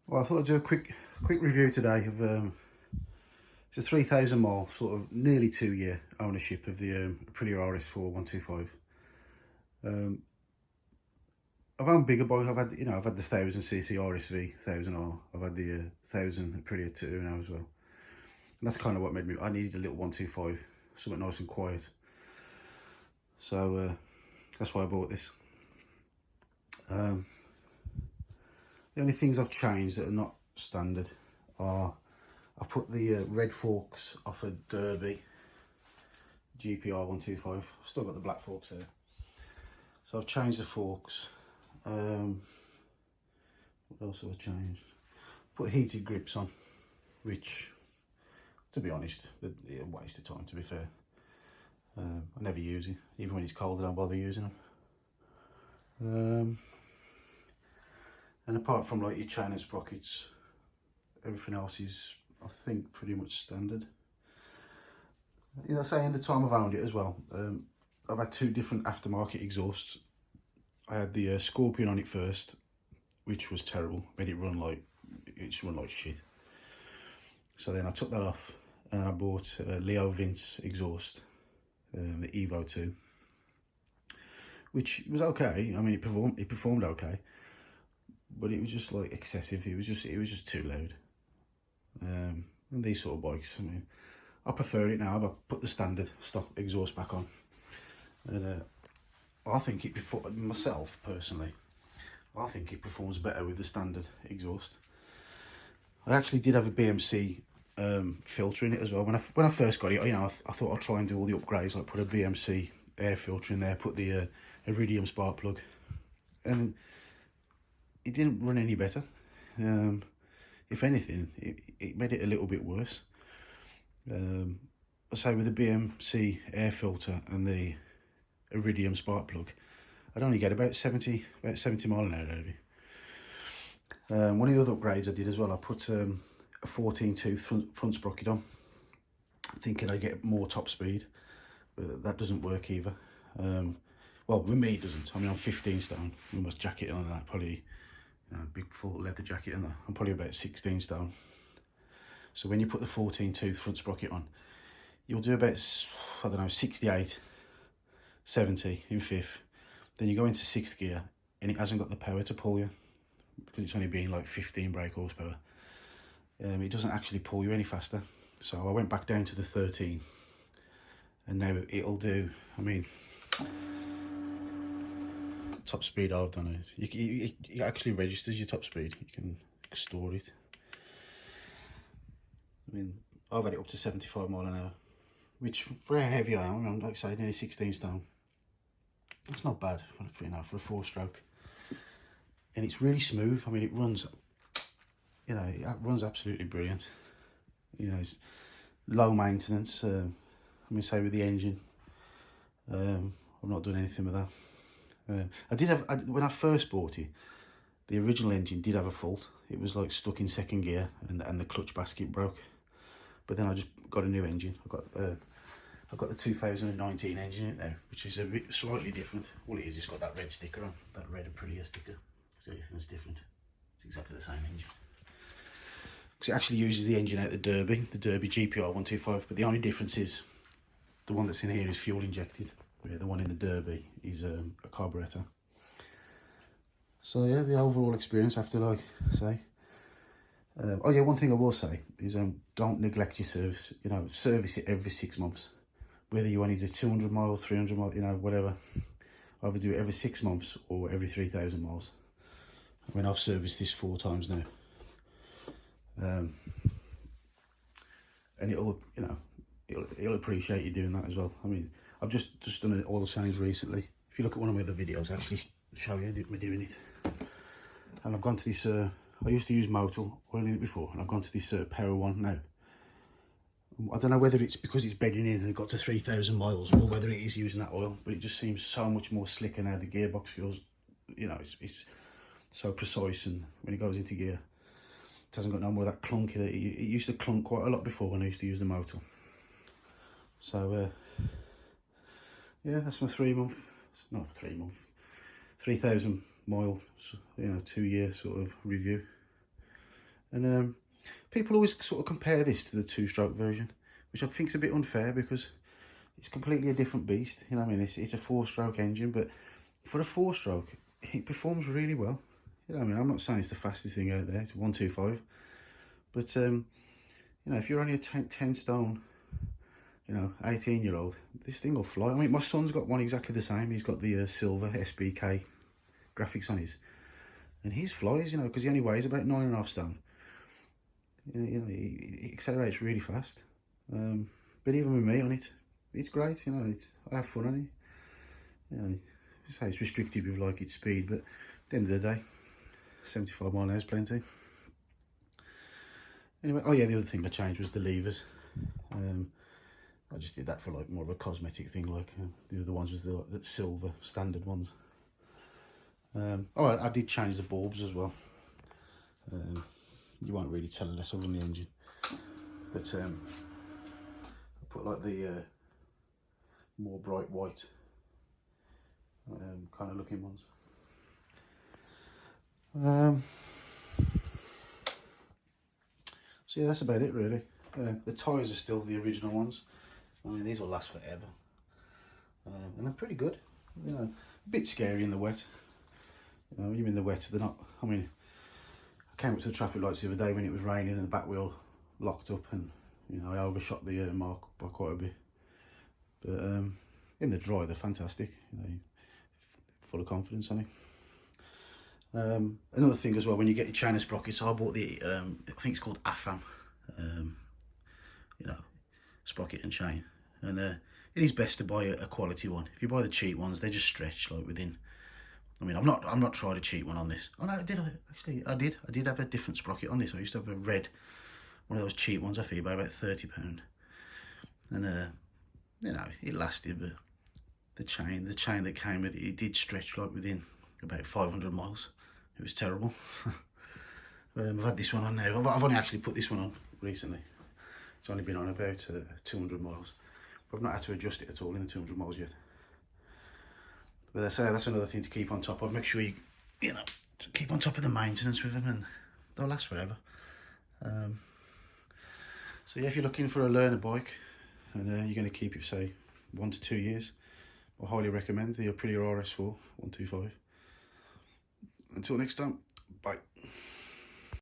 Well, I thought I'd do a quick review today of it's a 3,000 mile, sort of nearly 2 year ownership of the Aprilia Rs4 125. I've owned bigger bikes. I've had, I've had the 1000cc RSV 1000R. I've had the 1000 Aprilia 2 now as well. And that's kind of what made me. I needed a little 125, something nice and quiet. So that's why I bought this. The only things I've changed that are not standard are I put the red forks off a Derby GPR 125. I've still got the black forks there. So I've changed the forks. What else have I changed? Put heated grips on, which, to be honest, they're a waste of time, to be fair. I never use it. Even when it's cold, I don't bother using them. And apart from like your chain and sprockets, everything else is, I think, pretty much standard. You know, say in the time I've owned it as well, I've had two different aftermarket exhausts. I had the Scorpion on it first, which was terrible. Made it run like shit. So then I took that off and I bought a Leo Vince exhaust, the Evo 2, which was okay. I mean, it performed okay, but it was just like excessive. It was just too loud. And these sort of bikes, I mean, I prefer it now. I've put the standard stock exhaust back on, and I think it myself personally, I think it performs better with the standard exhaust. I actually did have a BMC filter in it as well. When I first got it, I thought I'd try and do all the upgrades, like put a BMC air filter in there, put the iridium spark plug, and it didn't run any better. If anything, it made it a little bit worse. I say with the BMC air filter and the iridium spark plug, I'd only get about 70 mile an hour out of it. One of the other upgrades I did as well, I put a 14 tooth front sprocket on, thinking I'd get more top speed, but that doesn't work either. Well, with me it doesn't. I mean, I'm 15 stone, with my jacket on that, probably, big full leather jacket in there. I'm probably about 16 stone. So when you put the 14 tooth front sprocket on, you'll do about, I don't know, 68, 70 in fifth. Then you go into sixth gear and it hasn't got the power to pull you, because it's only being like 15 brake horsepower. It doesn't actually pull you any faster. So I went back down to the 13, and now it'll do, I mean, top speed I've done it. It actually registers your top speed. You can store it. I mean, I've had it up to 75 mile an hour, which for how heavy I am, like I say, nearly 16 stone. It's not bad for a 4-stroke, and it's really smooth. I mean, it runs, it runs absolutely brilliant. It's low maintenance. I mean, say with the engine, I've not done anything with that. I did have, when I first bought it, the original engine did have a fault. It was like stuck in second gear, and the clutch basket broke. But then I just got a new engine. I've got the 2019 engine in it now, which is a bit slightly different. All it is, it's got that red sticker on, that red Aprilia sticker. Because everything's different. It's exactly the same engine. Because it actually uses the engine out the Derby GPR 125. But the only difference is the one that's in here is fuel injected, where the one in the Derby is a carburetor. So yeah, the overall experience, after, like say, oh yeah, one thing I will say is don't neglect your service. Service it every 6 months. Whether you only do 200 miles, 300 miles, whatever. Either do it every 6 months or every 3,000 miles. I mean, I've serviced this 4 times now. And it'll appreciate you doing that as well. I mean, I've just done an oil change recently. If you look at one of my other videos, I actually show you me doing it. And I've gone to this, I used to use Motul oil in it before, and I've gone to this Power One now. I don't know whether it's because it's bedding in and it got to 3,000 miles, or whether it is using that oil, but it just seems so much more slicker now. The gearbox feels, it's so precise, and when it goes into gear, it hasn't got no more of that clunky that it used to clunk quite a lot before when I used to use the Motul. So yeah, that's my 3,000 mile, 2 year sort of review. And people always sort of compare this to the 2-stroke version, which I think is a bit unfair because it's completely a different beast. You know what I mean? It's a 4-stroke engine, but for a 4-stroke, it performs really well. You know what I mean? I'm not saying it's the fastest thing out there. It's 125, but you know, if you're only a 10 stone, you know, 18-year-old, this thing will fly. I mean, my son's got one exactly the same. He's got the silver SBK graphics on his, and his flies, you know, because he only weighs about 9.5 stone. You know, he accelerates really fast. But even with me on it, it's great. You know, I have fun on it. You know, I say it's restricted with like its speed, but at the end of the day, 75 mile an hour is plenty. Anyway, oh yeah, the other thing I changed was the levers. I just did that for like more of a cosmetic thing, like the other ones was the silver standard ones. Oh, I did change the bulbs as well. You won't really tell unless I run the engine, but I put like the more bright white kind of looking ones. So yeah, that's about it really. The tyres are still the original ones. I mean, these will last forever, and they're pretty good. You know, a bit scary in the wet. You know, when you're in the wet, they're not. I mean, I came up to the traffic lights the other day when it was raining and the back wheel locked up, and you know, I overshot the mark by quite a bit. But in the dry, they're fantastic. You know, full of confidence on it. Another thing as well, when you get your chain and sprockets, I bought the I think it's called AFAM, you know, sprocket and chain, and it is best to buy a quality one. If you buy the cheap ones, they just stretch like within. I mean, I've not tried a cheap one on this. Oh no, I did have a different sprocket on this. I used to have a red, one of those cheap ones off eBay, about £30, and you know, it lasted, but the chain that came with it did stretch like within about 500 miles. It was terrible. I've had this one on now. I've only actually put this one on recently. It's only been on about 200 miles. But I've not had to adjust it at all in the 200 miles yet. But I say that's another thing to keep on top of. Make sure you know, keep on top of the maintenance with them, and they'll last forever. So yeah, if you're looking for a learner bike and you're going to keep it, say, 1 to 2 years, I highly recommend the Aprilia Rs4 125. Until next time, bye.